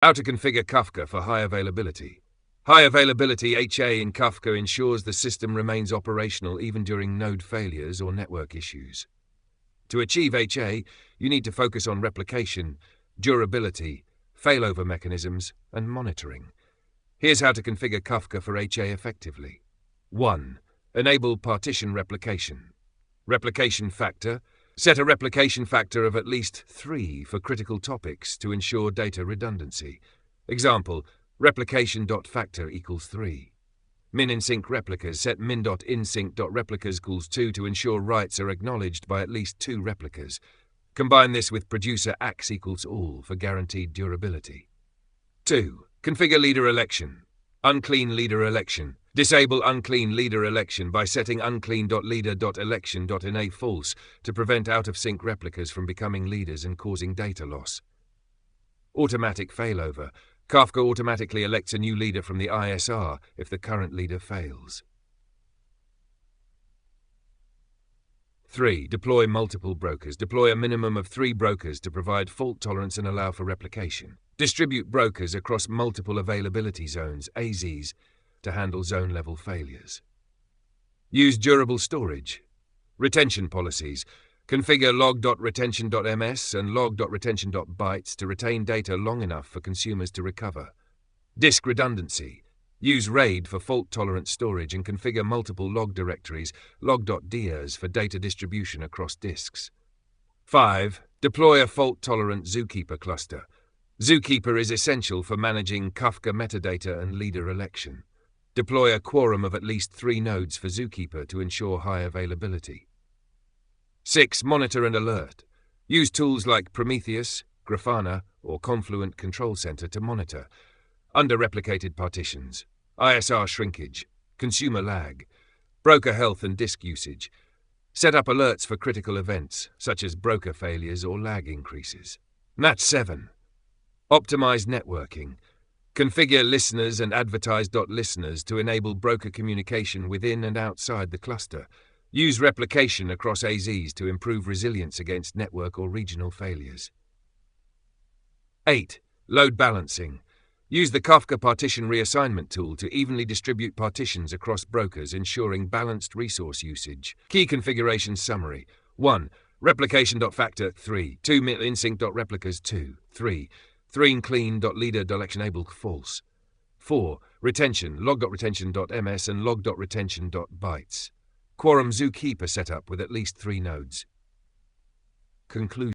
How to configure Kafka for high availability. High availability HA in Kafka ensures the system remains operational even during node failures or network issues. To achieve HA, you need to focus on replication, durability, failover mechanisms, and monitoring. Here's how to configure Kafka for HA effectively. 1. Enable partition replication. Replication factor. Set a replication factor of at least 3 for critical topics to ensure data redundancy. Example, replication.factor equals 3. Min.insync.replicas. Set min.insync.replicas equals 2 to ensure writes are acknowledged by at least 2 replicas. Combine this with producer acks equals all for guaranteed durability. 2. Configure leader election. Unclean leader election. Disable unclean leader election by setting unclean.leader.election.ena false to prevent out-of-sync replicas from becoming leaders and causing data loss. Automatic failover. Kafka automatically elects a new leader from the ISR if the current leader fails. 3. Deploy multiple brokers. Deploy a minimum of 3 brokers to provide fault tolerance and allow for replication. Distribute brokers across multiple availability zones, AZs, to handle zone-level failures. Use durable storage. Retention policies. Configure log.retention.ms and log.retention.bytes to retain data long enough for consumers to recover. Disk redundancy. Use RAID for fault-tolerant storage and configure multiple log directories, log.dirs for data distribution across disks. 5. Deploy a fault-tolerant Zookeeper cluster. Zookeeper is essential for managing Kafka metadata and leader election. Deploy a quorum of at least 3 nodes for Zookeeper to ensure high availability. 6. Monitor and alert. Use tools like Prometheus, Grafana, or Confluent Control Center to monitor under-replicated partitions, ISR shrinkage, consumer lag, broker health and disk usage. Set up alerts for critical events, such as broker failures or lag increases. 7. Optimize networking. Configure listeners and advertise.listeners to enable broker communication within and outside the cluster. Use replication across AZs to improve resilience against network or regional failures. 8. Load balancing. Use the Kafka partition reassignment tool to evenly distribute partitions across brokers, ensuring balanced resource usage. Key configuration summary. 1. Replication.factor 3. 2. min.insync.replicas 2. 3. 3. unclean.leader.election false. 4. Retention. log.retention.ms and log.retention.bytes. Quorum Zookeeper setup with at least 3 nodes. Conclusion.